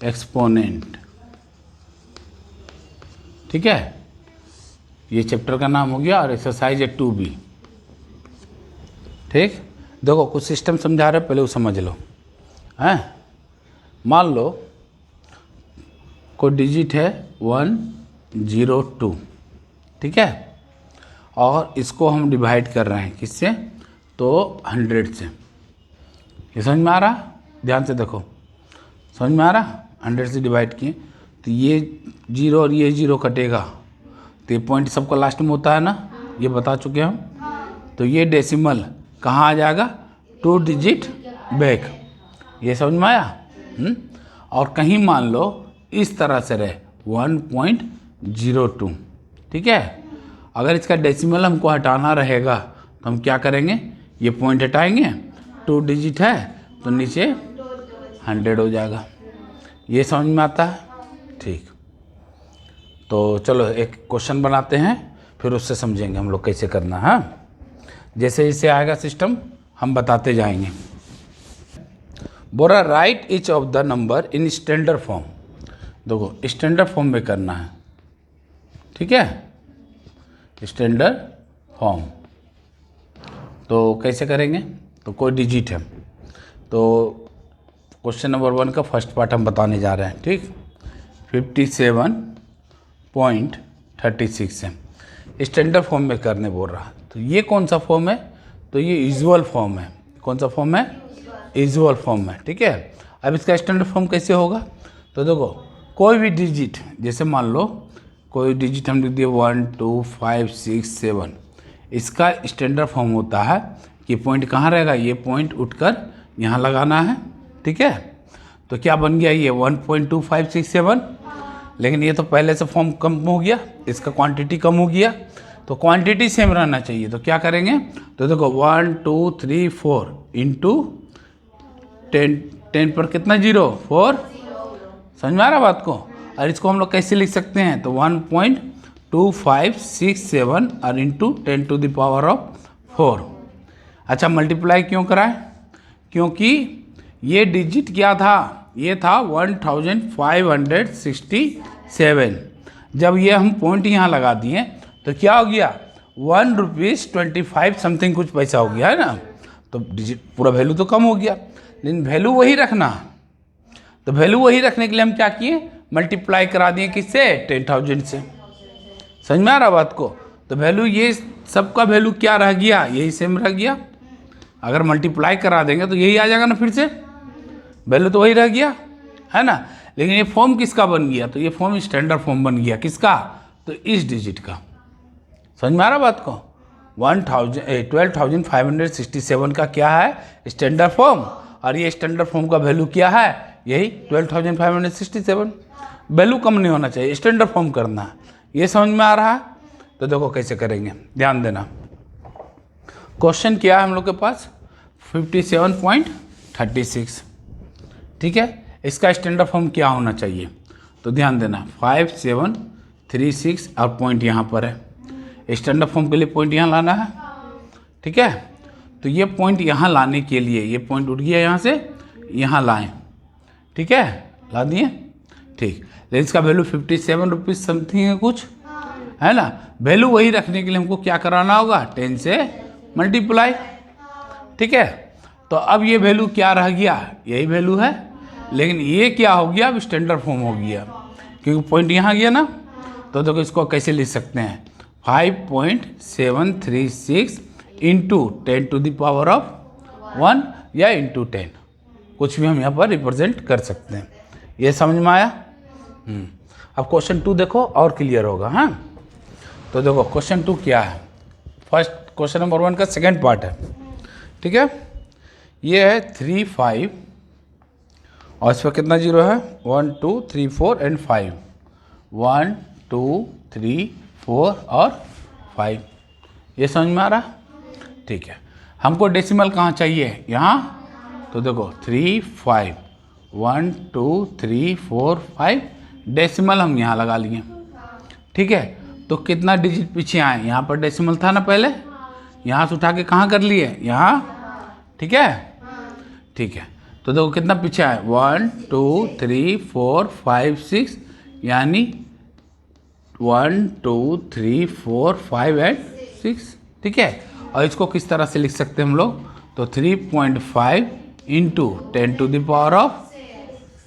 Exponent. ठीक है, ये चैप्टर का नाम हो गया और एक्सरसाइज है 2B। ठीक, देखो कुछ सिस्टम समझा रहे, पहले वो समझ लो। हैं, मान लो कोई डिजिट है 102, ठीक है, और इसको हम डिवाइड कर रहे हैं किससे, तो 100 से। ये समझ में आ रहा? ध्यान से देखो, समझ में आ रहा? 100 से डिवाइड किए तो ये 0 और ये 0 कटेगा, तो ये पॉइंट सबका लास्ट में होता है ना, ये बता चुके हम। तो ये डेसिमल कहाँ आ जाएगा, 2 डिजिट बैक। ये समझ में आया? और कहीं मान लो इस तरह से रहे 1.02, ठीक है। अगर इसका डेसिमल हमको हटाना रहेगा तो हम क्या करेंगे, ये पॉइंट हटाएंगे, 2 डिजिट है तो नीचे 100 हो जाएगा। ये समझ में आता है? ठीक, तो चलो एक क्वेश्चन बनाते हैं, फिर उससे समझेंगे हम लोग कैसे करना है। जैसे जैसे आएगा सिस्टम हम बताते जाएंगे। बोला right each of the number in standard form. देखो स्टैंडर्ड फॉर्म में करना है, ठीक है, स्टैंडर्ड फॉर्म। तो कैसे करेंगे, तो कोई डिजिट है, तो क्वेश्चन नंबर 1 का फर्स्ट पार्ट हम बताने जा रहे हैं। ठीक, 57.36 है, स्टैंडर्ड फॉर्म में करने बोल रहा है। तो ये कौन सा फॉर्म है, तो ये यूजुअल फॉर्म है। कौन सा फॉर्म है, यूजुअल फॉर्म है, ठीक है। अब इसका स्टैंडर्ड फॉर्म कैसे होगा, तो देखो कोई भी डिजिट, जैसे मान लो कोई डिजिट हम लिख दिए 1 2 5 6 7, इसका स्टैंडर्ड फॉर्म होता है कि पॉइंट कहाँ रहेगा, ये पॉइंट उठकर यहाँ लगाना है, ठीक है। तो क्या बन गया ये 1.2567, लेकिन ये तो पहले से फॉर्म कम हो गया, इसका क्वांटिटी कम हो गया, तो क्वांटिटी सेम रहना चाहिए। तो क्या करेंगे, तो देखो 1 2 3 4 इंटू 10 पर कितना 0 4, समझ में आ रहा बात को। और इसको हम लोग कैसे लिख सकते हैं, तो 1.2567 और into 10 to the power of 4। अच्छा, मल्टीप्लाई क्यों कराएं, क्योंकि ये डिजिट क्या था, ये था 1567। जब ये हम पॉइंट यहाँ लगा दिए तो क्या हो गया, 1 रुपीज़ 25 समथिंग कुछ पैसा हो गया है ना। तो डिजिट पूरा वैल्यू तो कम हो गया, लेकिन वैल्यू वही रखना। तो वैल्यू वही रखने के लिए हम क्या किए, मल्टीप्लाई करा दिए किससे, 10,000 से। समझ में आ रहा बात को। तो वैल्यू ये सबका वैल्यू क्या रह गया, यही सेम रह गया। अगर मल्टीप्लाई करा देंगे तो यही आ जाएगा ना, फिर से वैल्यू तो वही रह गया है ना। लेकिन ये फॉर्म किसका बन गया, तो ये फॉर्म स्टैंडर्ड फॉर्म बन गया किसका, तो इस डिजिट का। समझ में आ रहा बात को। 12,567 का क्या है, स्टैंडर्ड फॉर्म, और ये स्टैंडर्ड फॉर्म का वैल्यू क्या है, यही 12,567। वैल्यू कम नहीं होना चाहिए, स्टैंडर्ड फॉर्म करना है। ये समझ में आ रहा है। तो देखो कैसे करेंगे, ध्यान देना। क्वेश्चन क्या है हम लोग के पास, 57.36, ठीक है। इसका स्टैंडर्ड फॉर्म क्या होना चाहिए, तो ध्यान देना 5736 और पॉइंट यहाँ पर है। स्टैंडर्ड फॉर्म के लिए पॉइंट यहाँ लाना है, ठीक है। तो ये पॉइंट यहाँ लाने के लिए, ये पॉइंट उठ गया यहाँ से, यहाँ लाएं, ठीक है, ला दिए, ठीक। लेकिन इसका वैल्यू 57 रुपीज़ समथिंग है कुछ, है ना। वैल्यू वही रखने के लिए हमको क्या कराना होगा, 10 से मल्टीप्लाई, ठीक है। तो अब ये वैल्यू क्या रह गया, यही वैल्यू है, लेकिन ये क्या हो गया, अब स्टैंडर्ड फॉर्म हो गया, क्योंकि पॉइंट यहाँ गया ना। तो देखो इसको कैसे लिख सकते हैं, 5.736 into 10 to the power of 1 या इंटू 10, कुछ भी हम यहाँ पर रिप्रेजेंट कर सकते हैं। ये समझ में आया। अब क्वेश्चन 2 देखो और क्लियर होगा। हाँ, तो देखो क्वेश्चन 2 क्या है, फर्स्ट क्वेश्चन नंबर 1 का सेकेंड पार्ट है, ठीक है। ये है 3 5 और इस पर कितना 0 है, 1 2 3 4 एंड 5, 1 2 3 4 और 5। ये समझ में आ रहा, ठीक है। हमको डेसिमल कहाँ चाहिए, यहाँ। तो देखो 3 5 1 2 3 4 5, डेसिमल हम यहाँ लगा लिए, ठीक है। तो कितना डिजिट पीछे आए, यहाँ पर डेसिमल था ना पहले, यहाँ से उठा के कहाँ कर लिए, यहाँ, ठीक है, ठीक है। तो देखो कितना पीछे है, 1 2 3 4 5 6, यानी 1 2 3 4 5 एंड 6, ठीक है। और इसको किस तरह से लिख सकते हैं हम लोग, तो 3.5 into 10 to the power of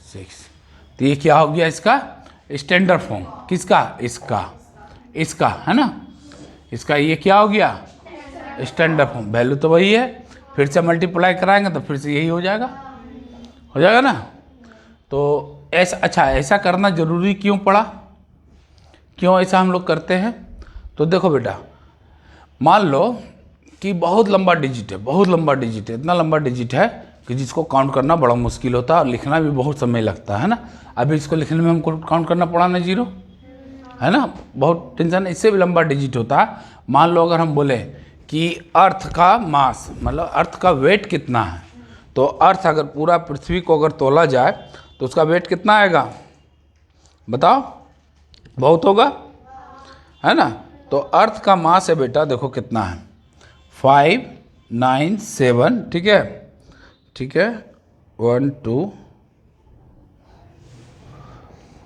6। तो ये क्या हो गया इसका स्टैंडर्ड फॉर्म, किसका, इसका है ना, इसका ये क्या हो गया स्टैंडर्ड फॉर्म। वैल्यू तो वही है, फिर से मल्टीप्लाई कराएंगे तो फिर से यही हो जाएगा ना। तो ऐसा, अच्छा ऐसा करना ज़रूरी क्यों पड़ा, क्यों ऐसा हम लोग करते हैं, तो देखो बेटा, मान लो कि बहुत लंबा डिजिट है, इतना लंबा डिजिट है कि जिसको काउंट करना बड़ा मुश्किल होता है और लिखना भी बहुत समय लगता है ना। अभी इसको लिखने में हमको काउंट करना पड़ा ना 0, है ना, बहुत टेंशन। इससे भी लंबा डिजिट होता है। मान लो अगर हम बोले कि अर्थ का मास, मतलब अर्थ का वेट कितना है, तो अर्थ अगर पूरा पृथ्वी को अगर तोला जाए तो उसका वेट कितना आएगा, बताओ, बहुत होगा, है ना। तो अर्थ का मास है बेटा, देखो कितना है, 597, ठीक है, 1 2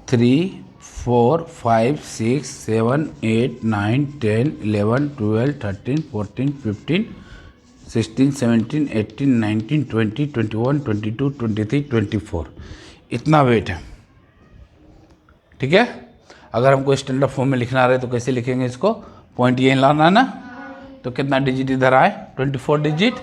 3 4 5 6 7 8 9 10 11 12 13 14 15 16 17 18 19 20 21 22 23 24, इतना वेट है, ठीक है। अगर हमको स्टैंडर्ड फॉर्म में लिखना रहे तो कैसे लिखेंगे इसको, पॉइंट ये लाना है ना, तो कितना डिजिट इधर आए, 24 डिजिट।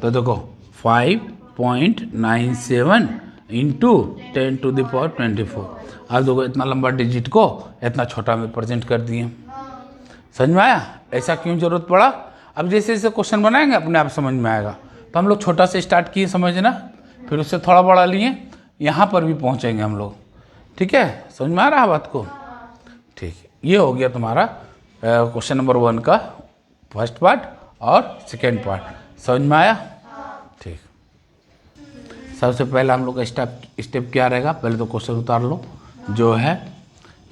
तो देखो 5.97 इंटू 10 टू द पावर 24। अब देखो इतना लंबा डिजिट को इतना छोटा में प्रेजेंट कर दिए, समझ में आया, ऐसा क्यों जरूरत पड़ा। अब जैसे जैसे क्वेश्चन बनाएंगे अपने आप समझ में आएगा। तो हम लोग छोटा से स्टार्ट किए समझना, फिर उससे थोड़ा बड़ा लिए, यहाँ पर भी पहुँचेंगे हम लोग, ठीक है। समझ में आ रहा है बात को, ठीक। ये हो गया तुम्हारा क्वेश्चन नंबर 1 का फर्स्ट पार्ट और सेकेंड पार्ट, समझ में आया, ठीक। सबसे पहले हम लोग का स्टेप क्या रहेगा, पहले तो क्वेश्चन उतार लो जो है,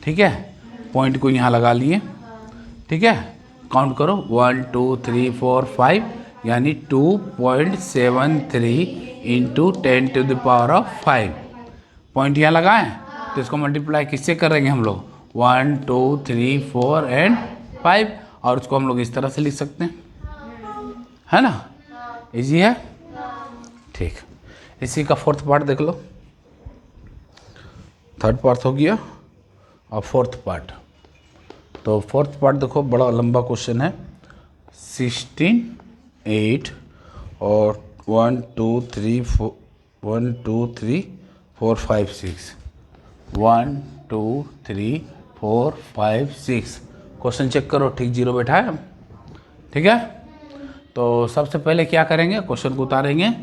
ठीक है, पॉइंट को यहाँ लगा लिए, ठीक है, काउंट करो 1 2 3 4 5, यानी 2.73 into 10 to the power of 5। Point यहाँ लगाएं तो इसको मल्टीप्लाई किससे करेंगे हम लोग, 1 2 3 4 एंड 5, और उसको हम लोग इस तरह से लिख सकते हैं, है ना, इजी है, ठीक। इसी का फोर्थ पार्ट देख लो, थर्ड पार्ट हो गया और फोर्थ पार्ट। तो फोर्थ पार्ट देखो बड़ा लंबा क्वेश्चन है, 16 8 और 1 2 3 4 1 2 3 4 5 6 1 2 3 4 5 6। क्वेश्चन चेक करो, ठीक 0 बैठा है, ठीक है। तो सबसे पहले क्या करेंगे, क्वेश्चन को उतारेंगे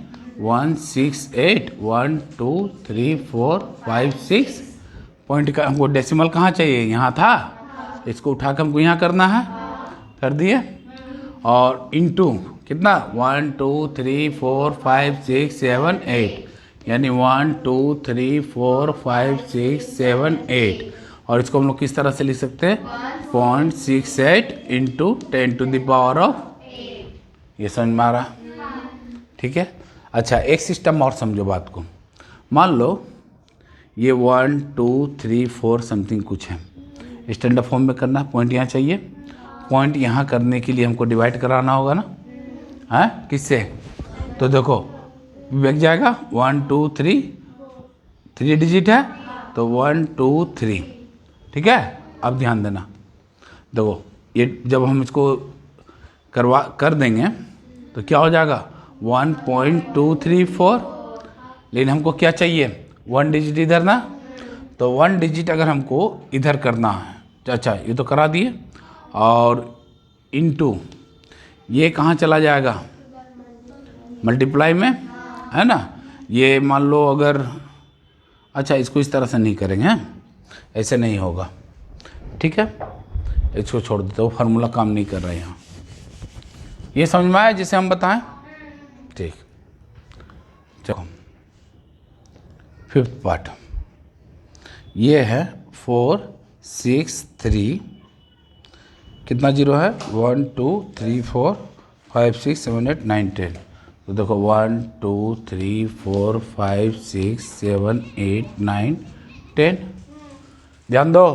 1 6 8 1 2 3 4 5 6। पॉइंट का हमको डेसिमल कहाँ चाहिए, यहाँ था, इसको उठा के हमको यहाँ करना है, कर दिए, और इनटू कितना 1 2 3 4 5 6 7 8, यानी 1 2 3 4 5 6 7 8। और इसको हम लोग किस तरह से लिख सकते हैं, 0.68 into 10 to the power of, ये समझ में आ रहा, ठीक है। अच्छा एक सिस्टम और समझो बात को, मान लो ये 1 2 3 4 समथिंग कुछ है, स्टैंडर्ड फॉर्म में करना, पॉइंट यहाँ चाहिए, पॉइंट यहाँ करने के लिए हमको डिवाइड कराना होगा ना, है किससे, तो देखो बैक जाएगा 1 2 3 डिजिट है, तो 1 2 3, ठीक है। अब ध्यान देना, देखो ये जब हम इसको कर देंगे तो क्या हो जाएगा 1.234, लेकिन हमको क्या चाहिए 1 डिजिट इधर ना, तो 1 डिजिट अगर हमको इधर करना है, अच्छा ये तो करा दिए, और इनटू ये कहाँ चला जाएगा, मल्टीप्लाई में, है ना। ये मान लो अगर, अच्छा इसको इस तरह से नहीं करेंगे, ऐसे नहीं होगा, ठीक है, इसको छोड़ देते हो, फार्मूला काम नहीं कर रहा है यहाँ। ये समझ में आया जिसे हम बताएं, ठीक। चलो फिफ्थ पार्ट, ये है 4 6 3, कितना 0 है 1 2 3 4 5 6 7 8 9 10, तो देखो 1 2 3 4 5 6 7 8 9 10। ध्यान दो,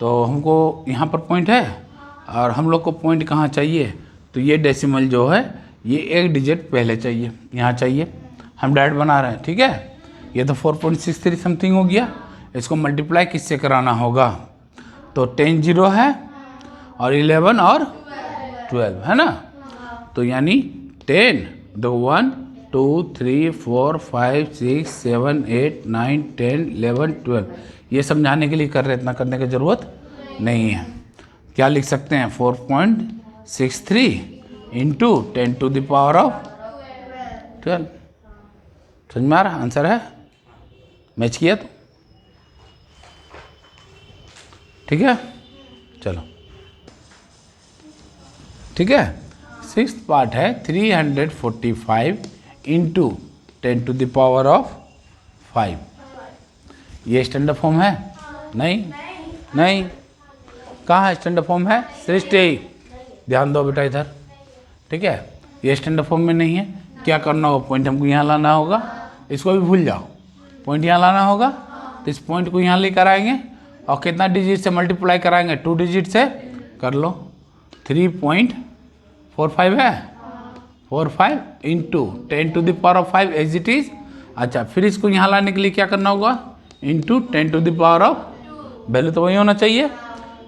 तो हमको यहाँ पर पॉइंट है और हम लोग को पॉइंट कहाँ चाहिए, तो ये डेसिमल जो है ये एक डिजिट पहले चाहिए, यहाँ चाहिए। हम डायरेक्ट बना रहे हैं, ठीक है। ये तो 4.63 समथिंग हो गया, इसको मल्टीप्लाई किससे कराना होगा, तो 10 जीरो है और 11 और 12 है ना, तो यानी 10 दो 1 2 3 4 5 6 7 8 9 10 11 12। ये समझाने के लिए कर रहे हैं, इतना करने की ज़रूरत नहीं है। क्या लिख सकते हैं 4.63 into 10 to the power of 12। समझ में आ रहा, आंसर है, मैच किया तो ठीक है। चलो ठीक है, सिक्स पार्ट है 345 into 10 to the power of 5। ये स्टैंडर्ड फॉर्म है, नहीं कहाँ है स्टैंडर्ड फॉर्म है, 60। ध्यान दो बेटा इधर, ठीक है। ये स्टैंडर्ड फॉर्म में नहीं है, क्या करना होगा, पॉइंट हमको यहाँ लाना होगा, इसको भी भूल जाओ, पॉइंट यहाँ लाना होगा, तो इस पॉइंट को यहाँ लेकर आएंगे और कितना डिजिट से मल्टीप्लाई कराएंगे, 2 डिजिट से कर लो। 3.45 है, 45 into 10 to the power of 5 as it is. अच्छा, फिर इसको यहाँ लाने के लिए क्या करना होगा, into 10 to the power of, value तो वही होना चाहिए।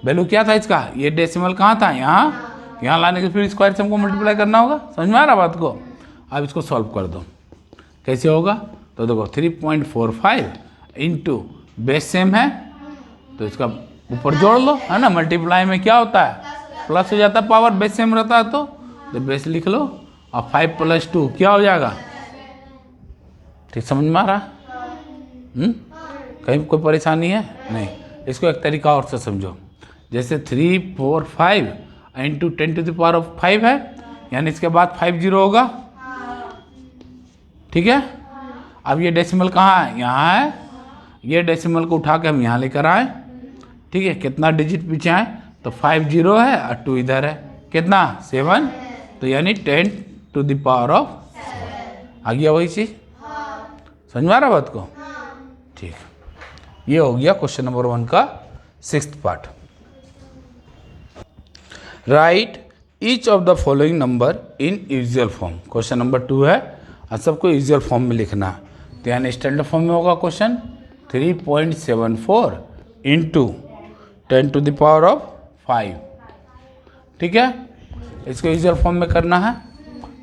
वैल्यू क्या था इसका, ये डेसिमल कहाँ था, यहाँ लाने के फिर स्क्वायर से हमको मल्टीप्लाई करना होगा। समझ में आ रहा बात को। अब इसको सॉल्व कर दो, कैसे होगा, तो देखो 3.45 इंटू बेस सेम है तो इसका ऊपर जोड़ लो, है ना। मल्टीप्लाई में क्या होता है, प्लस हो जाता है, पावर बेस सेम रहता है तो बेस लिख लो, और 5 + 2 क्या हो जाएगा, ठीक समझ में आ रहा, कहीं कोई परेशानी है नहीं। इसको एक तरीका और से समझो, जैसे 345 into 10 to the power of 5 है, यानी इसके बाद 5 जीरो होगा, ठीक है। अब ये डेसिमल कहाँ है, यहाँ है, ये डेसिमल को उठा के हम यहाँ लेकर आए, ठीक है। कितना डिजिट पीछे आए, तो 5 जीरो है और 2 इधर है, कितना 7, तो यानी 10 टू द पावर ऑफ 7 आ गया, वही चीज़। समझ में आ रहा बात को, ठीक। ये हो गया क्वेश्चन नंबर 1 का 6th part. Right each of the following number in usual form. Question number 2 है और सबको यूजुअल फॉर्म में लिखना, तो यानी स्टैंडर्ड फॉर्म में होगा question 3.74 into 10 to the power of 5, ठीक है। इसको यूजुअल फॉर्म में करना है,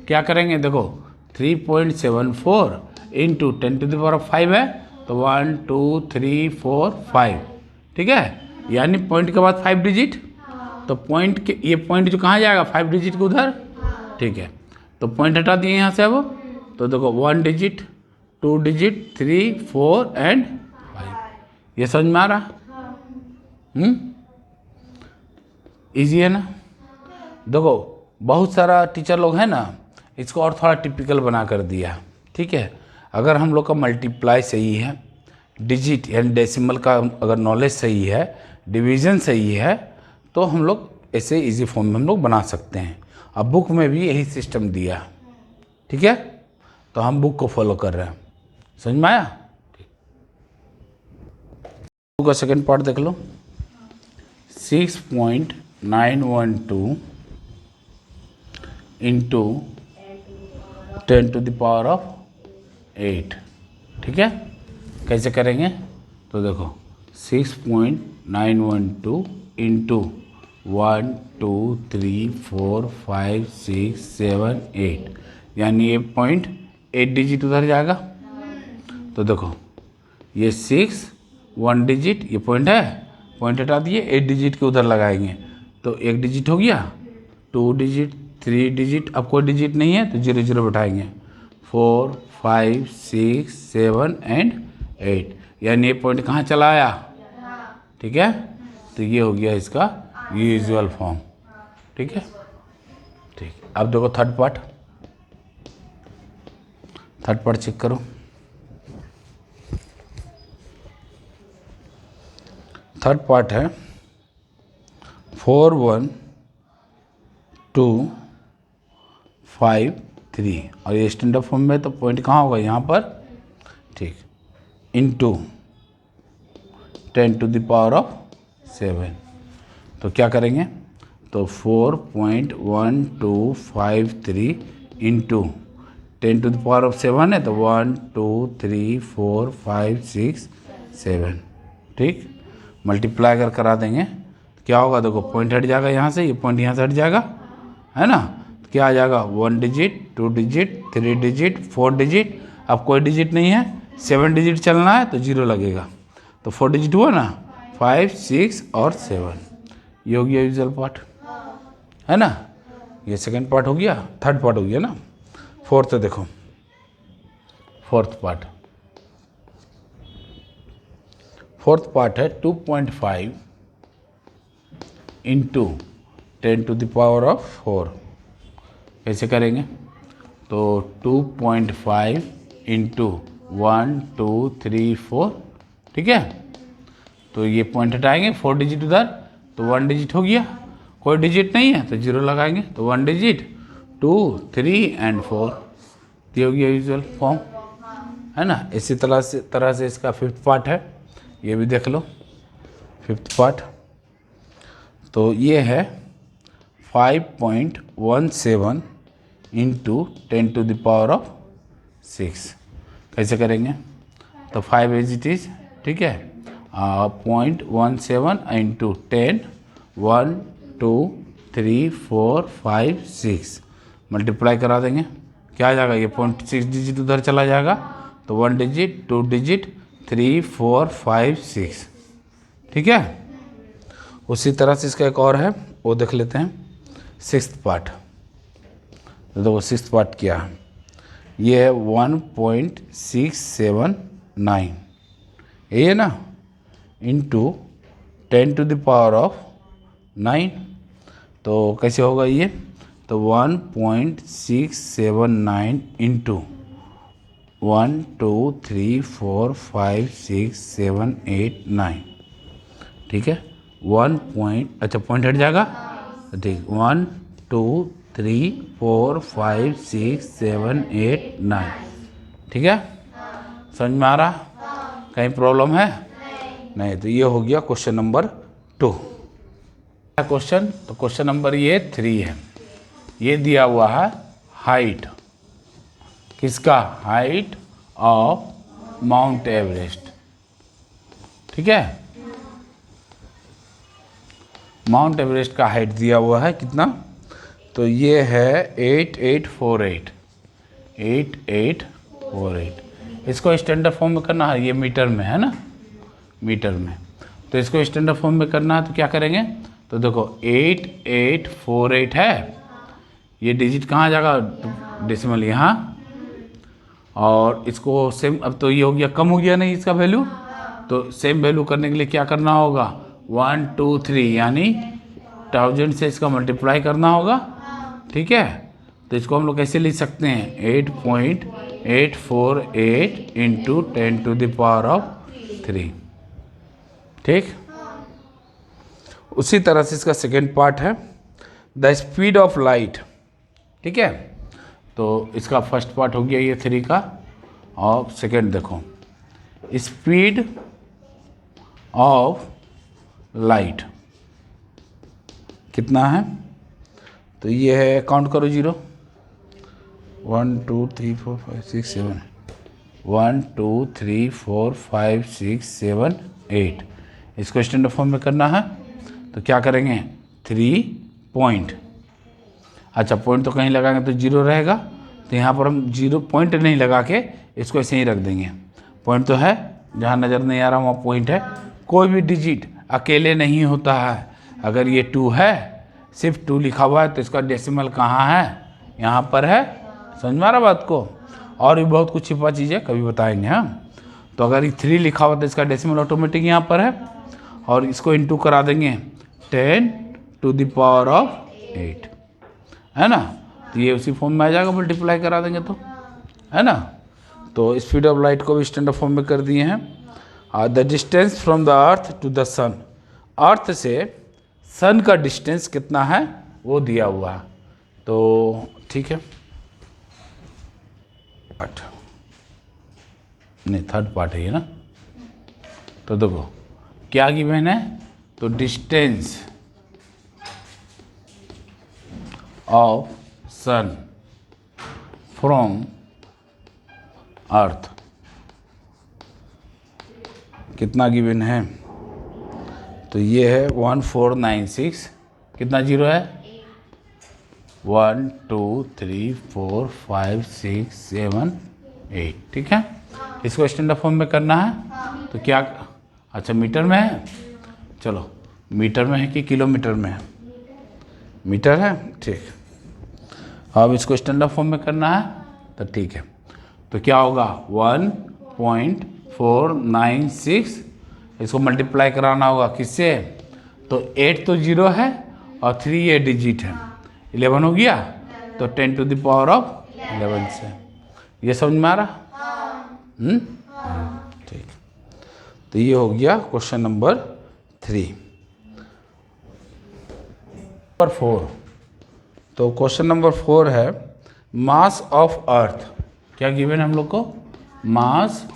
क्या करेंगे, देखो 3.74 into 10 to the power of 5 है, तो 1 2 3 4 5, ठीक है। यानी पॉइंट के बाद 5 डिजिट, तो पॉइंट के ये पॉइंट जो कहाँ जाएगा, 5 डिजिट के उधर, ठीक है। तो पॉइंट हटा दिए यहाँ से अब, तो देखो 1 डिजिट 2 डिजिट 3 4 एंड 5। ये समझ में आ रहा, ईजी है ना। देखो बहुत सारा टीचर लोग हैं ना, इसको और थोड़ा टिपिकल बना कर दिया, ठीक है। अगर हम लोग का मल्टीप्लाई सही है, डिजिट यानी डेसिमल का अगर नॉलेज सही है, डिवीज़न सही है, तो हम लोग ऐसे इजी फॉर्म में हम लोग बना सकते हैं। अब बुक में भी यही सिस्टम दिया, ठीक है, तो हम बुक को फॉलो कर रहे हैं। समझ में आया, बुक का सेकेंड पार्ट देख लो। 6.912 into 10 to the power of 8, ठीक है। कैसे करेंगे, तो देखो 6.912 इंटू 1 2 3 4 5 6 7 8, यानी ये पॉइंट 8 डिजिट उधर जाएगा, तो देखो ये 6 1 डिजिट, ये पॉइंट है, पॉइंट हटा दिए, 8 डिजिट के उधर लगाएंगे, तो 1 डिजिट हो गया, 2 डिजिट 3 डिजिट, अब कोई डिजिट नहीं है तो 0 0 बैठाएंगे, 4 5 6 7 एंड 8, यानी ये पॉइंट कहाँ चला आया, ठीक है। तो ये हो गया इसका यूजुअल फॉर्म, ठीक है, ठीक। अब देखो थर्ड पार्ट चेक करो। थर्ड पार्ट है 4 1 2 5 3 और ये स्टैंडर्ड फॉर्म में तो पॉइंट कहाँ होगा, यहाँ पर, ठीक, इंटू 10⁻⁷ तो क्या करेंगे, तो 4.1253 इंटू 10⁻⁷ है तो 1 2 3 4 5 6 7, ठीक, मल्टीप्लाई करा देंगे तो क्या होगा, देखो पॉइंट हट जाएगा यहाँ से, ये पॉइंट यहाँ से हट जाएगा, है ना, तो क्या आ जाएगा, 1 डिजिट 2 डिजिट 3 डिजिट 4 डिजिट, अब कोई डिजिट नहीं है, 7 डिजिट चलना है तो 0 लगेगा, तो 4 डिजिट हुआ ना, 5 6 और 7, ये हो गया यूजुअल पार्ट, है ना, ये सेकंड पार्ट हो गया, थर्ड पार्ट हो गया ना, फोर्थ देखो, फोर्थ पार्ट है 2.5 इंटू 10⁻⁴, कैसे करेंगे, तो 2.5 इंटू 1 2 3 4, ठीक है, तो ये पॉइंट हटाएंगे, 4 डिजिट उधर तो 1 डिजिट हो गया, कोई डिजिट नहीं है तो 0 लगाएंगे, तो 1 डिजिट 2 3 एंड 4, ये हो गया यूजुअल फॉर्म, है ना। इसी तरह से इसका फिफ्थ पार्ट है, ये भी देख लो, फिफ्थ पार्ट, तो ये है 5.17 इंटू 10⁻⁶, कैसे करेंगे, तो 5 एज इट इज़, ठीक है, 0.17 इंटू 10, 1 2 3 4 5 6, मल्टीप्लाई करा देंगे, क्या आ जाएगा, ये 0.6 डिजिट उधर चला जाएगा, तो 1 डिजिट 2 डिजिट 3 4 5 6, ठीक है। उसी तरह से इसका एक और है, वो देख लेते हैं, सिक्स्थ पार्ट, तो देखो सिक्स्थ पार्ट क्या है, ये है 1.679, ये है ना, इंटू 10⁻⁹, तो कैसे होगा ये, तो 1.679 इंटू 1 2 3 4 5 6 7 8 9, ठीक है, 1 पॉइंट, अच्छा पॉइंट हट जाएगा, ठीक, 1 2 3 4 5 6 7 8 9, ठीक है, समझ में आ रहा, कहीं प्रॉब्लम है, नहीं, तो ये हो गया क्वेश्चन नंबर 2। क्वेश्चन, तो क्वेश्चन नंबर ये 3 है, ये दिया हुआ है हाइट, किसका, हाइट ऑफ माउंट एवरेस्ट, ठीक है, माउंट एवरेस्ट का हाइट दिया हुआ है कितना, तो ये है 8848, इसको स्टैंडर्ड फॉर्म में करना है, ये मीटर में है ना, मीटर में, तो इसको स्टैंडर्ड फॉर्म में करना है, तो क्या करेंगे, तो देखो 8848 है, ये डिजिट कहाँ जाएगा, डेसिमल यहाँ, और इसको सेम, अब तो ये हो गया, कम हो गया नहीं इसका वैल्यू, तो सेम वैल्यू करने के लिए क्या करना होगा, 1 2 3 यानी 1000 से इसका मल्टीप्लाई करना होगा, ठीक है, तो इसको हम लोग कैसे लिख सकते हैं, 8.848 इंटू 10⁻⁵, ठीक। उसी तरह से इसका सेकेंड पार्ट है द स्पीड ऑफ लाइट, ठीक है, तो इसका फर्स्ट पार्ट हो गया ये 3 का, और सेकेंड देखो, स्पीड ऑफ लाइट कितना है, तो ये है, काउंट करो 0 1 2 3 4 5 6 7, 1 2 3 4 5 6 7 8, इसको स्टैंडर्ड फॉर्म में करना है, तो क्या करेंगे, 3 पॉइंट, अच्छा पॉइंट तो कहीं लगाएंगे तो 0 रहेगा, तो यहाँ पर हम 0 पॉइंट नहीं लगा के इसको ऐसे ही रख देंगे, पॉइंट तो है, जहाँ नज़र नहीं आ रहा वहाँ पॉइंट है, कोई भी डिजिट अकेले नहीं होता है, अगर ये 2 है, सिर्फ 2 लिखा हुआ है, तो इसका डेसिमल कहाँ है, यहाँ पर है, समझ में आ रहा बात को, और भी बहुत कुछ छिपा चीज़ें कभी बताएंगे, हाँ, तो अगर ये 3 लिखा हुआ तो इसका डेसिमल ऑटोमेटिक यहाँ पर है, और इसको इंटू करा देंगे 10⁻⁸, है ना, तो ये उसी फॉर्म में आ जाएगा, मल्टीप्लाई करा देंगे तो, है ना, तो स्पीड ऑफ लाइट को भी स्टैंडर्ड फॉर्म में कर दिए हैं। The distance from the earth to the sun, earth से सन का डिस्टेंस कितना है वो दिया हुआ है, तो ठीक है। पार्ट नहीं, थर्ड पार्ट है ये ना। तो देखो क्या गिवन है, तो डिस्टेंस ऑफ सन फ्रॉम अर्थ कितना गिवन है, तो ये है 1496, कितना जीरो है, 1 2 3 4 5 6 7 8, ठीक है। इसको स्टैंडर्ड फॉर्म में करना है तो क्या, अच्छा मीटर में है, चलो मीटर में है कि किलोमीटर में है, मीटर है, ठीक। अब इसको स्टैंडर्ड फॉर्म में करना है तो ठीक है, तो क्या होगा 1.496, इसको मल्टीप्लाई कराना होगा किससे, तो 8 तो जीरो है और 3 ये डिजिट है, 11 हो गया, तो 10 टू द पावर ऑफ 11 से। ये समझ में आ रहा, ठीक। तो ये हो गया क्वेश्चन नंबर 3। नंबर 4, तो क्वेश्चन नंबर 4 है मास ऑफ अर्थ, क्या गिवन है हम लोग को, मास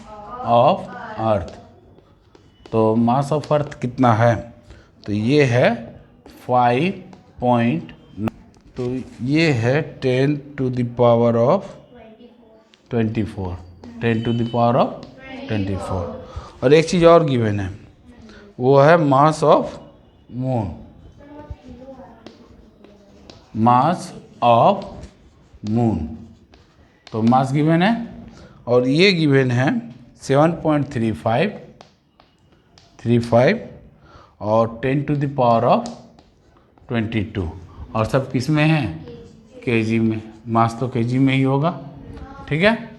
ऑफ अर्थ। तो मास ऑफ अर्थ कितना है, तो ये है 5 तो ये है 10 to the power of 24, 10 to the power of 24। और एक चीज़ और गिवन है, वो है mass of moon, mass of moon. तो मास गिवन है और ये गिवन है 7.35 और 10 टू द पावर ऑफ 22, और सब किस में है, केजी में, मास तो केजी में ही होगा, ठीक है।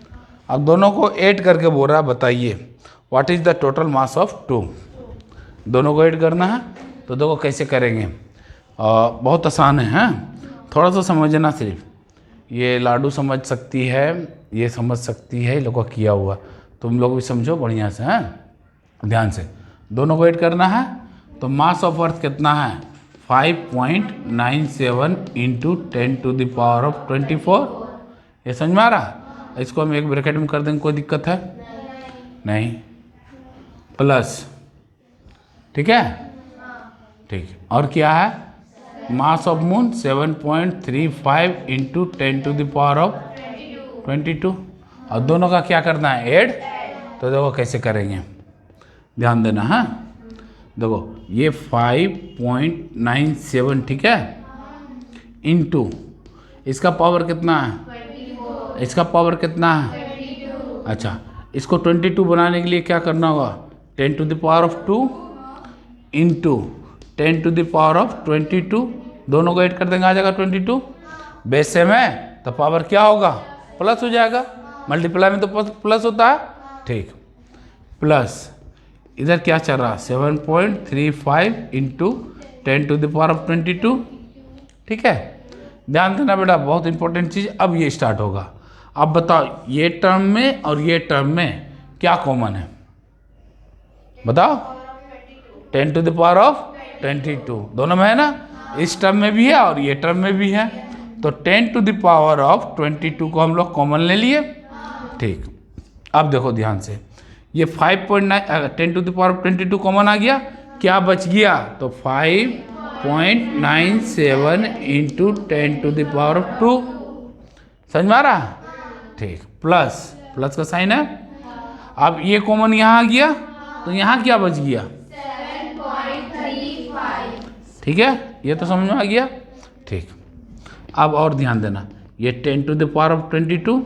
अब दोनों को ऐड करके बोल रहा है, बताइए what is the total mass of 2, दोनों को ऐड करना है। तो देखो कैसे करेंगे, बहुत आसान है, हाँ? थोड़ा सा समझना सिर्फ, ये लाडू समझ सकती है, ये समझ सकती है, ये लोगों का किया हुआ, तुम लोग भी समझो बढ़िया से, हाँ ध्यान से। दोनों को ऐड करना है, तो मास ऑफ अर्थ कितना है 5.97 into 10 to the power of 24, ये समझ में आ रहा। इसको हम एक ब्रैकेट में कर देंगे, कोई दिक्कत है नहीं, प्लस, ठीक है, ठीक। और क्या है, mass of moon 7.35 into 10 to the power of 22, और दोनों का क्या करना है, ऐड। तो देखो कैसे करेंगे, ध्यान देना, हाँ देखो ये 5.97, ठीक है, इंटू इसका पावर कितना है, इसका पावर कितना है, अच्छा इसको 22 बनाने के लिए क्या करना होगा, 10 to the power of 2 into 10 to the power of 22, दोनों को ऐड कर देंगे, आ जाएगा 22, बेस सेम है तो पावर क्या होगा, प्लस हो जाएगा, मल्टीप्लाई में तो प्लस होता है, ठीक। प्लस इधर क्या चल रहा, 7.35 into 10 to the power of 22, ठीक है। ध्यान देना बेटा, बहुत इंपॉर्टेंट चीज़, अब ये स्टार्ट होगा। अब बताओ ये टर्म में और ये टर्म में क्या कॉमन है, बताओ, 10 टू द पावर ऑफ 22 दोनों में है ना, इस टर्म में भी है और ये टर्म में भी है, तो 10 टू द पावर ऑफ 22 को हम लोग कॉमन ले लिए, ठीक। अब देखो ध्यान से, ये 5.9 10 to the power of 22 common आ गया, क्या बच गया, तो 5.97 into 10 to the power of 2, समझ में आ रहा, ठीक। प्लस, प्लस का साइन है, अब ये कॉमन यहाँ आ गया, तो यहाँ क्या बच गया, 7.35, ठीक है, ये तो समझ में आ गया, ठीक। अब और ध्यान देना, ये 10 टू द पावर ऑफ 22,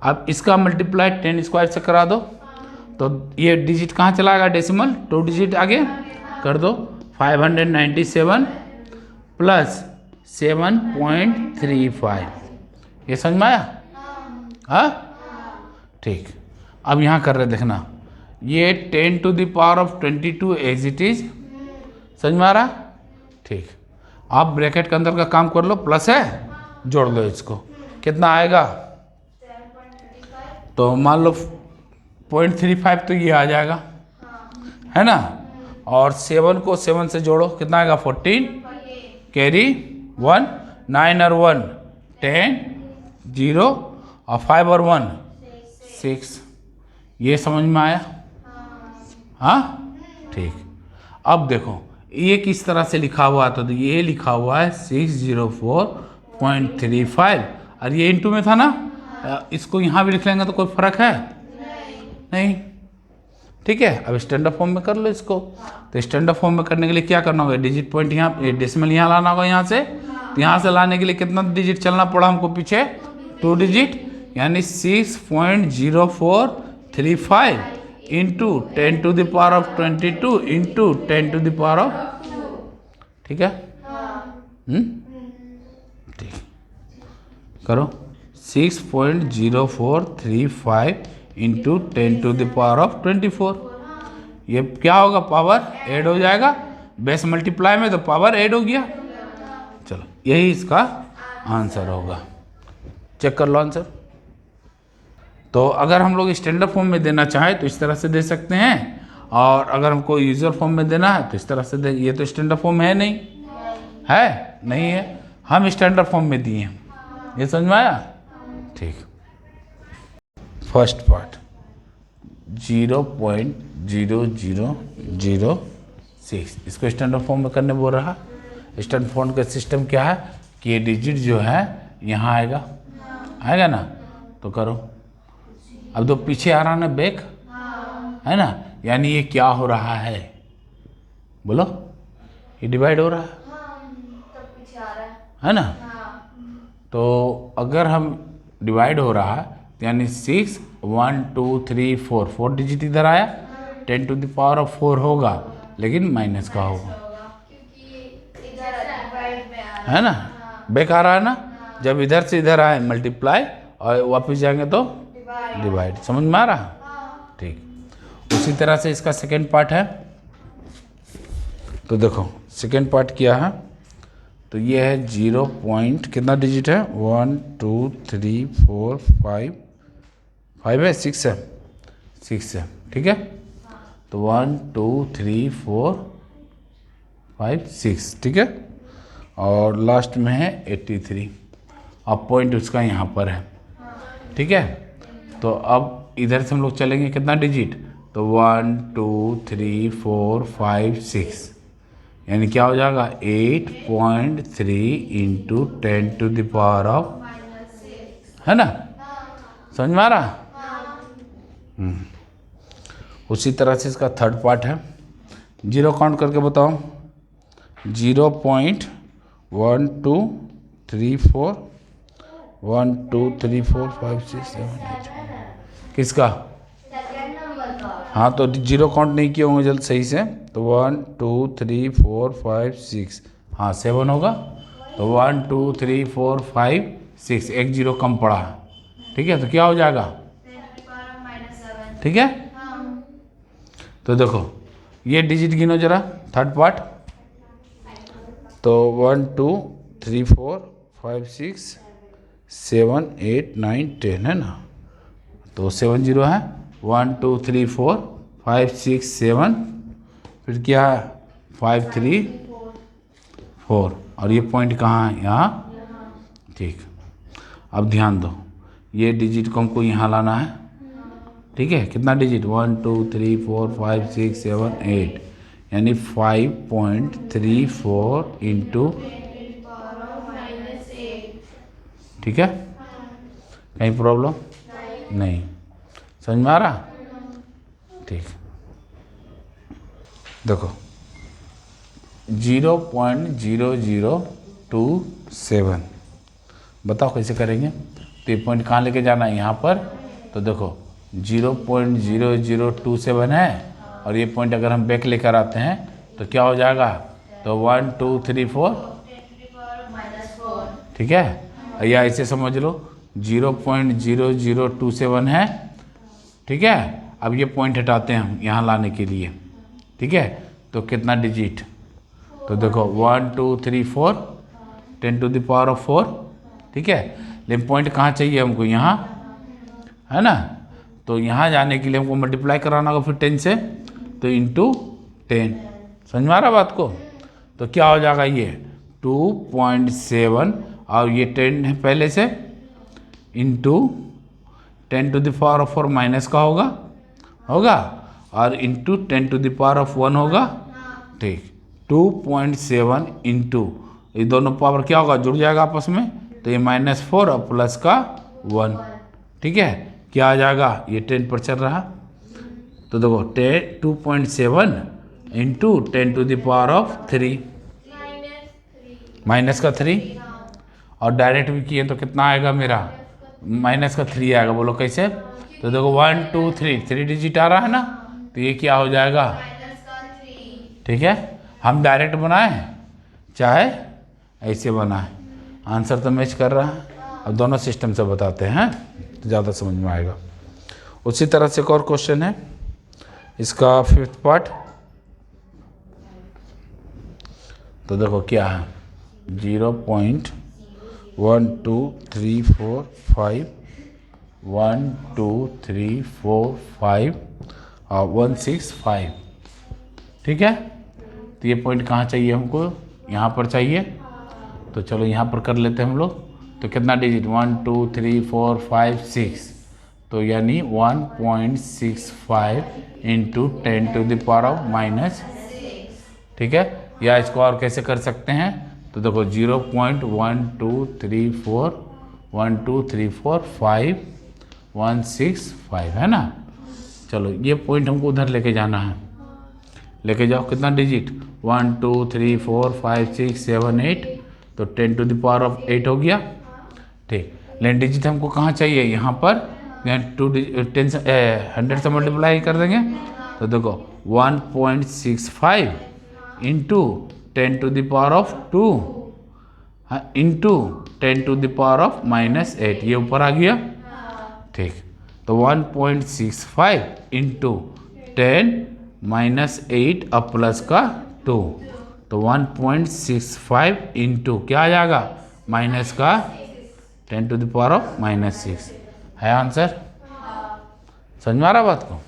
अब इसका मल्टीप्लाई 10 स्क्वायर से करा दो, तो ये डिजिट कहाँ चला गया, डेसिमल 2 डिजिट आगे कर दो, 597 प्लस 7.35, ये समझ में आया, हाँ ठीक। अब यहाँ कर रहे देखना, ये 10 to the power of 22 as it is, समझ में आ रहा, ठीक। आप ब्रैकेट के अंदर का काम कर लो, प्लस है, जोड़ लो इसको, कितना आएगा, तो मान लो 0.35 तो ये आ जाएगा, है ना, और 7 को 7 से जोड़ो, कितना आएगा 14, कैरी 1, 9 और 1 10, 0, और 5 और 1 6। ये समझ में आया? हाँ ठीक। अब देखो ये किस तरह से लिखा हुआ है, तो ये लिखा हुआ है 604.35 और ये इनटू में था ना, इसको यहाँ भी लिख लेंगे तो कोई फर्क है नहीं। ठीक है, अब स्टैंडर्ड फॉर्म में कर लो इसको। तो स्टैंडर्ड फॉर्म में करने के लिए क्या करना होगा, डिजिट पॉइंट यहाँ, डेसिमल यहाँ लाना होगा यहाँ से। तो यहाँ से लाने के लिए कितना डिजिट चलना पड़ा हमको पीछे, 2 डिजिट, यानी 6.0435 into 10 to the power of 22 into 10 to the power of, ठीक है ठीक, करो 6.0435 into 10 to the power of 24। ये क्या होगा, पावर ऐड हो जाएगा, बेस मल्टीप्लाई में तो पावर ऐड हो गया। चलो यही इसका आंसर होगा, चेक कर लो आंसर। तो अगर हम लोग स्टैंडर्ड फॉर्म में देना चाहें तो इस तरह से दे सकते हैं, और अगर हमको यूजर फॉर्म में देना है तो इस तरह से दे। ये तो स्टैंडर्ड फॉर्म है नहीं, है नहीं है, हम स्टैंडर्ड फॉर्म में दिए हैं। ये समझ में आया? ठीक। फर्स्ट पार्ट 0.0006, इसको स्टैंडर्ड फॉर्म में करने बोल रहा। स्टैंडर्ड फॉर्म का सिस्टम क्या है कि ये डिजिट जो है यहाँ आएगा, आएगा ना, तो करो। अब तो पीछे आ रहा ना बैक, है ना, यानी ये क्या हो रहा है, बोलो, ये डिवाइड हो रहा है, पीछे आ रहा है ना। तो अगर हम डिवाइड हो रहा है तो यानी 6 1 2 3 4 4 डिजिट इधर आया, 10 टू द पावर ऑफ 4 होगा, लेकिन माइनस का होगा, है ना, बैक आ रहा है ना। जब इधर से इधर आए मल्टीप्लाई और वापस जाएंगे तो डिवाइड। समझ में आ रहा? ठीक। उसी तरह से इसका सेकेंड पार्ट है। तो देखो सेकेंड पार्ट क्या है, तो ये है 0 पॉइंट कितना डिजिट है, 1 2 3 4 5 5 है, 6 है, 6 है, ठीक है। तो 1 2 3 4 5 6, ठीक है। और लास्ट में है 83, अब पॉइंट उसका यहाँ पर है, ठीक है। तो अब इधर से हम लोग चलेंगे कितना डिजिट, तो 1 2 3 4 5 6, यानी क्या हो जाएगा 8.3 into 10 to the power of, है ना, समझ में आ रहा? उसी तरह से इसका थर्ड पार्ट है। जीरो काउंट करके बताओ, 0.1234 1 2 3 4 5 6 7 8, किसका? हाँ, तो जीरो काउंट नहीं किए होंगे जल्द सही से, तो 1 2 3 4 5 6, हाँ 7 होगा। तो 1 2 3 4 5 6, एक जीरो कम पड़ा, ठीक है, तो क्या हो जाएगा, ठीक है। तो देखो ये डिजिट गिनो जरा, थर्ड पार्ट, तो 1 2 3 4 5 6 7 8 9 10 है ना, तो 7 जीरो है, 1 2 3 4 5 6 7, फिर क्या है 5 3 4, और ये पॉइंट कहाँ है, यहाँ, ठीक। अब ध्यान दो, ये डिजिट को हमको यहाँ लाना है, ठीक है। कितना डिजिट, 1 2 3 4 5 6 7 8, यानी 5.34 इंटू, ठीक है। कहीं प्रॉब्लम नहीं, समझ में आ रहा? ठीक। देखो 0.0027, बताओ कैसे करेंगे। तो ये पॉइंट कहाँ लेके जाना है, यहाँ पर। तो देखो 0.0027 है, और ये पॉइंट अगर हम बैक लेकर आते हैं तो क्या हो जाएगा, तो 1 2 3 4, ठीक है। या ऐसे समझ लो 0.0027 है, ठीक है। अब ये पॉइंट हटाते हैं हम यहाँ लाने के लिए, ठीक है। तो कितना डिजिट, तो देखो 1 2 3 4 10 टू द पावर ऑफ 4, ठीक है। लेकिन पॉइंट कहाँ चाहिए हमको, यहाँ, है ना। तो यहाँ जाने के लिए हमको मल्टीप्लाई कराना होगा फिर 10 से, तो इंटू 10, समझ में आ रहा बात को। तो क्या हो जाएगा, ये 2.7 और ये 10 है पहले से, इंटू 10⁴ माइनस का होगा और इंटू 10⁴ होगा। ठीक, 2.7 इंटू ये दोनों पावर क्या होगा, जुड़ जाएगा आपस में, तो ये -4 और प्लस का 1। ठीक है, क्या आ जाएगा, ये 10 पर चल रहा, तो देखो 2.7 इंटू 10⁻³ माइनस का 3, और डायरेक्ट भी किए तो कितना आएगा मेरा, -3 आएगा। बोलो कैसे, तो देखो 1 2 3 डिजिट आ रहा है ना, तो ये क्या हो जाएगा। ठीक है, हम डायरेक्ट बनाए चाहे ऐसे बनाए, आंसर तो मैच कर रहा है। अब दोनों सिस्टम से बताते हैं तो ज़्यादा समझ में आएगा। उसी तरह से एक और क्वेश्चन है, इसका 5th पार्ट। तो देखो क्या है, 0.1234 1 2 3 4 5 और 165। ठीक है, तो ये पॉइंट कहाँ चाहिए हमको, यहाँ पर चाहिए, तो चलो यहाँ पर कर लेते हैं हम लोग। तो कितना डिजिट, 1 2 3 4 5 6, तो यानी 1.65 इंटू 10⁻⁻�6। ठीक है, या इसको और कैसे कर सकते हैं, तो देखो 0.1234 5 165 है ना। चलो ये पॉइंट हमको उधर लेके जाना है, लेके जाओ। कितना डिजिट, 1 2 3 4 5 6 7 8, तो 10⁸ हो गया। ठीक, लेकिन डिजिट हमको कहाँ चाहिए, यहाँ पर 100 से मल्टीप्लाई कर देंगे, तो देखो 1.65 इंटू 10⁻² इंटू 10⁻⁻8, ये ऊपर आ गया। ठीक, तो 1.65 इंटू 10⁻8 और प्लस का 2, तो 1.65 इंटू क्या आ जाएगा, माइनस का 10⁻⁻6 है आंसर। समझ में आ रहा बात को।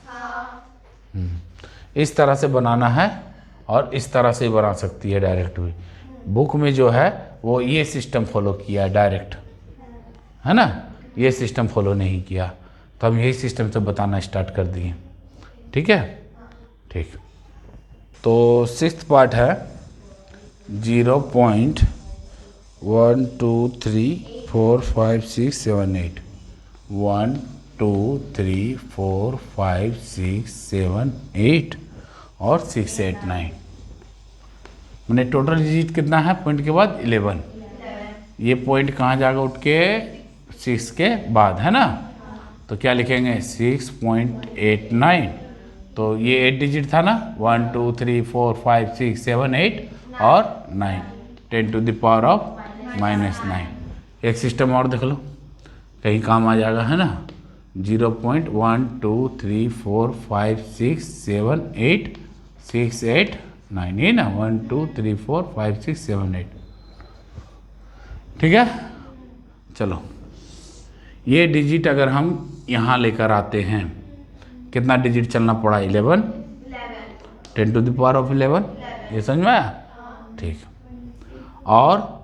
इस तरह से बनाना है और इस तरह से बना सकती है डायरेक्ट भी। बुक में जो है वो ये सिस्टम फॉलो किया है डायरेक्ट, है ना, ये सिस्टम फॉलो नहीं किया, तो हम यही सिस्टम से बताना स्टार्ट कर दिए। ठीक है, ठीक, तो 6th पार्ट है 0.12345678 1 2 3 4 5 6 7 8 और 6 8 9। मैंने टोटल डिजिट कितना है, पॉइंट के बाद 11। ये पॉइंट कहाँ जाएगा, उठ के 6 के बाद, है ना, तो क्या लिखेंगे 6.89। तो ये 8 डिजिट था ना, 1 2 3 4 5 6 7 8 और 9, 10⁻⁻9। एक सिस्टम और देख लो, कहीं काम आ जाएगा, है ना। 0.12345678 6 8 9, ये ना 1 2 3 4 5 6 7 8। ठीक है, चलो ये डिजिट अगर हम यहाँ लेकर आते हैं, कितना डिजिट चलना पड़ा, 11 10⁻11, ये समझ में आया। ठीक, और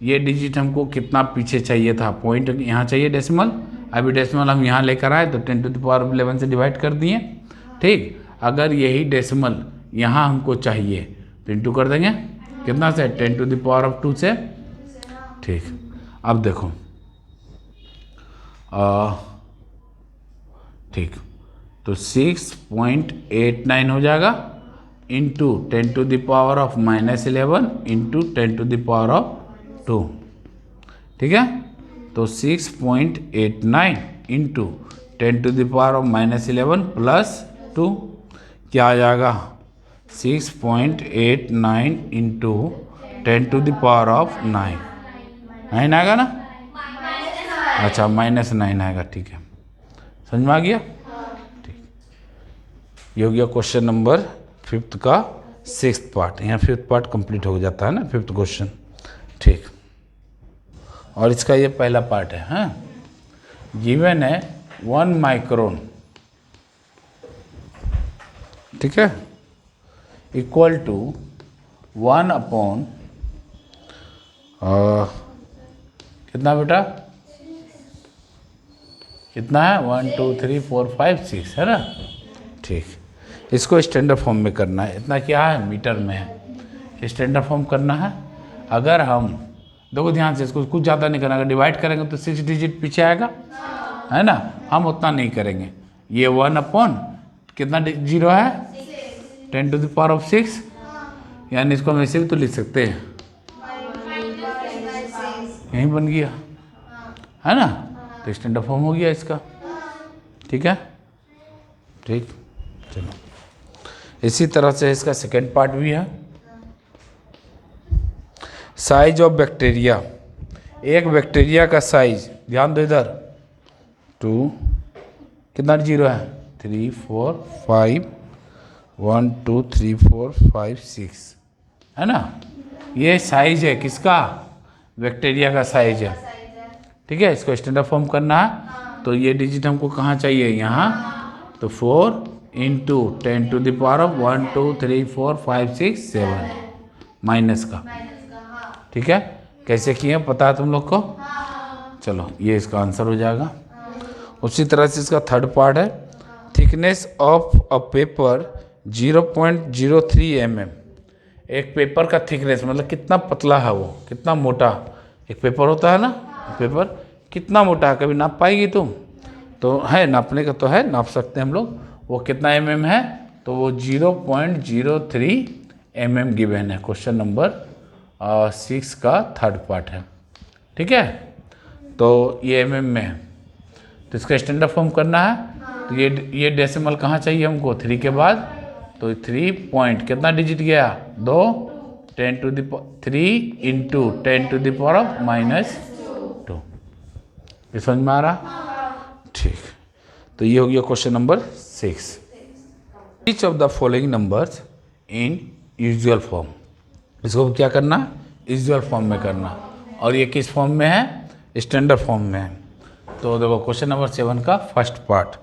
ये डिजिट हमको कितना पीछे चाहिए था, पॉइंट यहाँ चाहिए डेसिमल, अभी डेसिमल हम यहाँ लेकर आए तो 10⁻11 से डिवाइड कर दिए। ठीक, अगर यही डेसिमल यहाँ हमको चाहिए तो इंटू कर देंगे, कितना से, 10⁻² से। ठीक, अब देखो ठीक, तो 6.89 हो जाएगा इंटू 10⁻11 इंटू 10⁻²। ठीक है, तो 6.89 इंटू 10⁻11 प्लस 2 क्या आ जाएगा, 6.89 इंटू 10⁻9 9 आएगा ना, अच्छा -9 आएगा। ठीक है, समझ में आ गया। ठीक, ये हो गया क्वेश्चन नंबर 5th का 6th पार्ट। यहाँ 5th पार्ट कंप्लीट हो जाता है ना, 5th क्वेश्चन। ठीक, और इसका ये पहला पार्ट है। हाँ, गिवन है 1 माइक्रोन, ठीक है, इक्वल टू 1 अपॉन कितना बेटा कितना है 1 2 3 4 5 6 है ना। ठीक, इसको स्टैंडर्ड फॉर्म में करना है। इतना क्या है मीटर में है, स्टैंडर्ड फॉर्म करना है। अगर हम देखो ध्यान से, इसको कुछ ज़्यादा नहीं करना, अगर डिवाइड करेंगे तो 6 डिजिट पीछे आएगा, है ना। हम उतना नहीं करेंगे। ये 1 अपॉन कितना जीरो है 10 टू द पावर ऑफ 6, यानी इसको हम ऐसे भी तो लिख सकते हैं, यही बन गया, है ना। तो स्टैंडर्ड फॉर्म हो गया इसका। ठीक है, ठीक, चलो इसी तरह से इसका सेकेंड पार्ट भी है। साइज ऑफ बैक्टीरिया, एक बैक्टीरिया का साइज, ध्यान दो इधर, 2 कितना जीरो है 3 4 5 1 2 3 4 5 6, है ना। ये साइज है किसका, बैक्टीरिया का साइज है। ठीक है, इसको स्टैंडर्ड फॉर्म करना है। तो ये डिजिट हमको कहाँ चाहिए, यहाँ। तो 4 into 10 to the power of 1 2 3 4 5 6 7 minus का। ठीक है, कैसे किए पता है तुम लोग को। चलो ये इसका आंसर हो जाएगा। उसी तरह से इसका थर्ड पार्ट है, thickness of a paper 0.03 mm। एक पेपर का थिकनेस मतलब कितना पतला है वो, कितना मोटा एक पेपर होता है ना, पेपर कितना मोटा है, कभी नाप पाएगी तुम, तो है नापने का तो है, नाप सकते हैं हम लोग। वो कितना mm है, तो वो 0.03 mm गिवन है। क्वेश्चन नंबर 6 का थर्ड पार्ट है। ठीक है, तो ये mm में है, तो इसका स्टैंडर्ड फॉर्म करना है। तो ये डेसिमल कहाँ चाहिए हमको 3 के बाद, तो 3 पॉइंट कितना डिजिट गया 2 10 to the 3 into 10 to the power of -2। ये समझ में आ रहा। ठीक, तो ये हो गया question number 6। Each of the following numbers in usual form, इसको क्या करना यूजुअल फॉर्म में करना, और ये किस फॉर्म में है, स्टैंडर्ड फॉर्म में है। तो देखो क्वेश्चन नंबर 7 का फर्स्ट पार्ट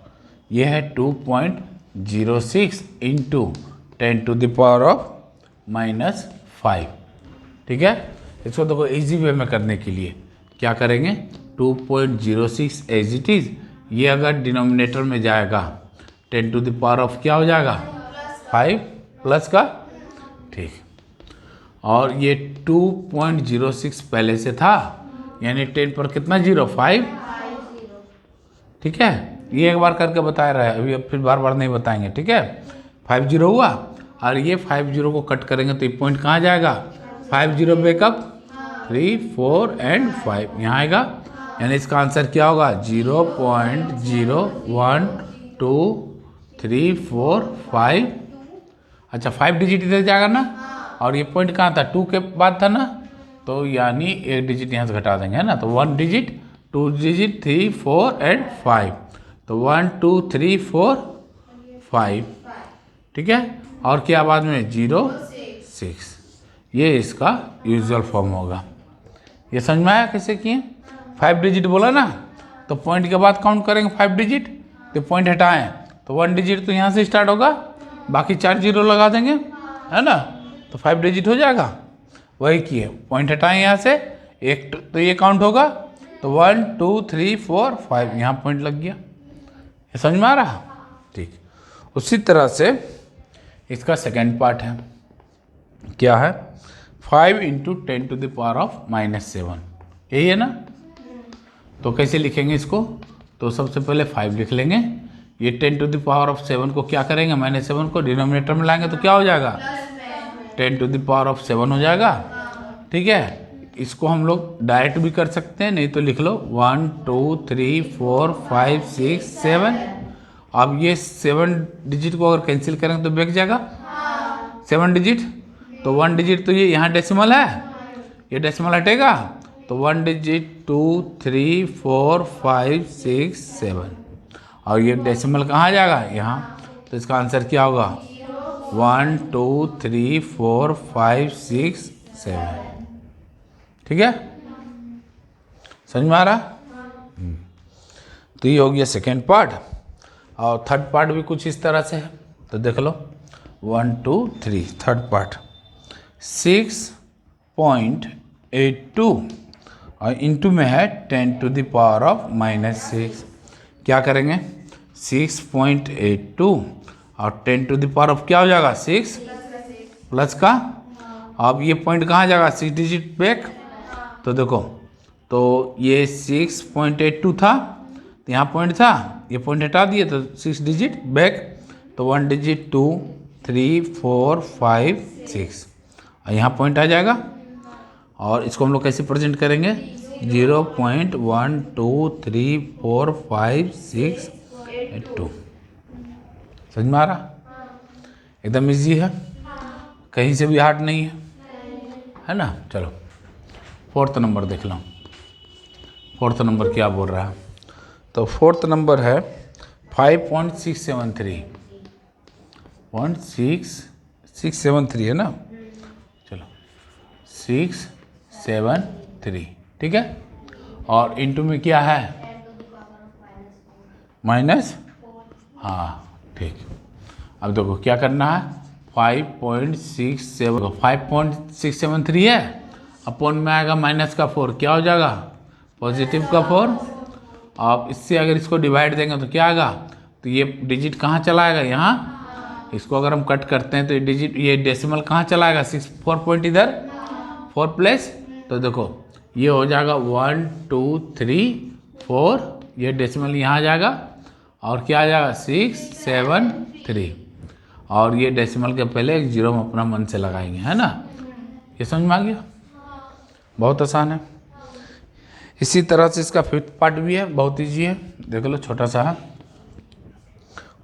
ये है 2.06 into 10 to the power of -5। ठीक है, इसको देखो इजी वे में करने के लिए क्या करेंगे, 2.06 एज इट इज, ये अगर डिनोमिनेटर में जाएगा 10 टू द पावर ऑफ क्या हो जाएगा 5 प्लस का। ठीक, और ये 2.06 पहले से था, यानी 10 पर कितना जीरो 5। ठीक है, ये एक बार करके बता रहा है, अभी अब फिर बार बार नहीं बताएंगे। ठीक है, 5 0 हुआ, और ये 5 0 को कट करेंगे तो ये पॉइंट कहाँ जाएगा 5 0 बैकअप 3 4 एंड 5 यहाँ आएगा, यानी इसका आंसर क्या होगा 0.01 2 3 4 5। अच्छा 5 डिजिट इधर जाएगा ना, और ये पॉइंट कहाँ था 2 के बाद था ना, तो यानी एक डिजिट यहाँ से घटा देंगे, है ना। तो 1 डिजिट 2 डिजिट 3 4 एंड 5, तो 1 2 3 4 5। ठीक है, और क्या बाद में 0 6, ये इसका यूजुअल फॉर्म होगा। ये समझ में आया कैसे किए। 5 डिजिट बोला ना, तो पॉइंट के बाद काउंट करेंगे 5 डिजिट, तो पॉइंट हटाएं तो 1 डिजिट तो यहाँ से स्टार्ट होगा, बाकी 4 0 लगा देंगे, है ना, तो 5 डिजिट हो जाएगा। वही किए, पॉइंट हटाएं यहाँ से, एक तो ये काउंट होगा, तो 1 2 3 4 5 यहाँ पॉइंट लग गया। ये समझ में आ रहा। ठीक, उसी तरह से इसका सेकेंड पार्ट है, क्या है 5 into 10 to the power of -7, यही है ना। तो कैसे लिखेंगे इसको, तो सबसे पहले 5 लिख लेंगे, ये 10 टू द पावर ऑफ 7 को क्या करेंगे -7 को डिनोमिनेटर में लाएंगे तो क्या हो जाएगा 10 टू द पावर ऑफ 7 हो जाएगा। ठीक है, इसको हम लोग डायरेक्ट भी कर सकते हैं, नहीं तो लिख लो 1 2 3 4 5 6 7। अब ये 7 डिजिट को अगर कैंसिल करेंगे तो बैक जाएगा 7 डिजिट, तो 1 डिजिट तो ये यहाँ डेसिमल है, ये डेसिमल हटेगा, तो 1 डिजिट 2 3 4 5 6 7, और ये डेसिमल कहाँ जाएगा यहाँ, तो इसका आंसर क्या होगा 1 2 3 4 5 6 7। ठीक है, समझ में आ रहा। तो ये हो गया सेकेंड पार्ट, और थर्ड पार्ट भी कुछ इस तरह से है, तो देख लो 1 2 3 थर्ड पार्ट 6.82 और इंटू में है 10 टू द पावर ऑफ -6। क्या करेंगे 6.82 और 10 टू द पावर ऑफ क्या हो जाएगा 6 प्लस का, अब ये पॉइंट कहाँ जाएगा 6 डिजिट बैक, तो देखो तो ये 6.82 था, तो यहाँ पॉइंट था, ये पॉइंट हटा दिए तो 6 डिजिट बैक, तो 1 डिजिट 2 3 4 5 6 और यहाँ पॉइंट आ जाएगा। और इसको हम लोग कैसे प्रेजेंट करेंगे 0.1 2 3 4 5 6 8 2। समझ में आ रहा, एकदम इजी है, कहीं से भी हार्ड नहीं है ना। चलो 4th नंबर देख लो, 4th नंबर क्या बोल रहा है, तो 4th नंबर है 5.673 673 है ना, चलो 673 ठीक है, और इनटू में क्या है माइनस, हाँ ठीक। अब देखो क्या करना है 5.673 है, अपॉन में आएगा माइनस का 4, क्या हो जाएगा पॉजिटिव का 4। अब इससे अगर इसको डिवाइड देंगे तो क्या आएगा, तो ये डिजिट कहाँ चला आएगा यहाँ, इसको अगर हम कट करते हैं तो ये डिजिट ये डेसिमल कहाँ चला आएगा 4 पॉइंट इधर 4 प्लस, तो देखो ये हो जाएगा 1 2 3 4, ये डेसिमल यहाँ आ जाएगा और क्या आ जाएगा 6 7 3, और ये डेसिमल के पहले एक जीरो हम अपना मन से लगाएंगे, है ना। ये समझ में आ गया, बहुत आसान है। इसी तरह से इसका 5th पार्ट भी है, बहुत ईजी है, देख लो छोटा सा है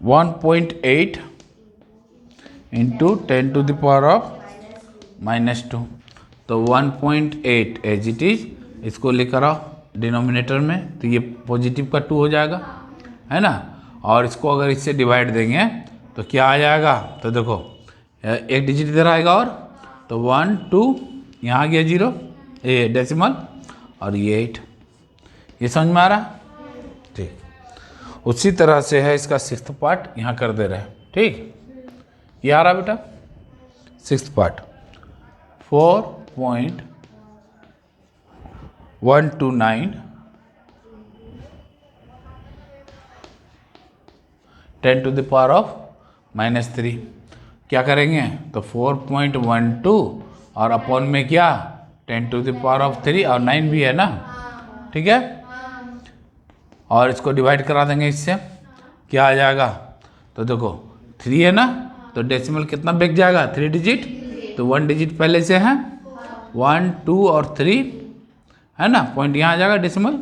1.8 into 10 to the power of -2, तो 1.8 एज इट इज, इसको लेकर आओ डिनोमिनेटर में, तो ये पॉजिटिव का 2 हो जाएगा, है ना। और इसको अगर इससे डिवाइड देंगे तो क्या आ जाएगा, तो देखो एक डिजिट इधर आएगा और तो 1 2 यहाँ आ गया 0 ये डेसिमल और ये 8, ये समझ में आ रहा ठीक। उसी तरह से है इसका 6th पार्ट, यहाँ कर दे रहे हैं ठीक, ये आ रहा बेटा 6th part 4.129 10 to the power of -3, क्या करेंगे तो 4.12 और अपॉन में क्या 10 टू द पावर ऑफ 3 और 9 भी है ना, ठीक है। और इसको डिवाइड करा देंगे इससे, क्या आ जाएगा, तो देखो 3 है ना, तो डेसिमल कितना बैक जाएगा 3 डिजिट, तो 1 डिजिट पहले से है 1 2 और 3 है ना, पॉइंट यहाँ आ जाएगा डेसिमल,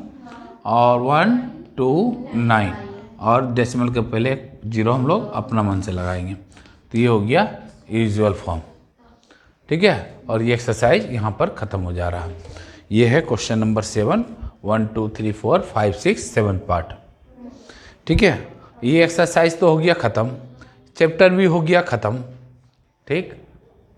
और 1 2 9 और डेसिमल के पहले 0 हम लोग अपना मन से लगाएंगे, तो ये हो गया यूजुअल फॉर्म, ठीक है। और ये एक्सरसाइज यहाँ पर ख़त्म हो जा रहा है। ये है क्वेश्चन नंबर 7 1 2 3 4 5 6 7 पार्ट, ठीक है। ये एक्सरसाइज तो हो गया ख़त्म, चैप्टर भी हो गया ख़त्म, ठीक।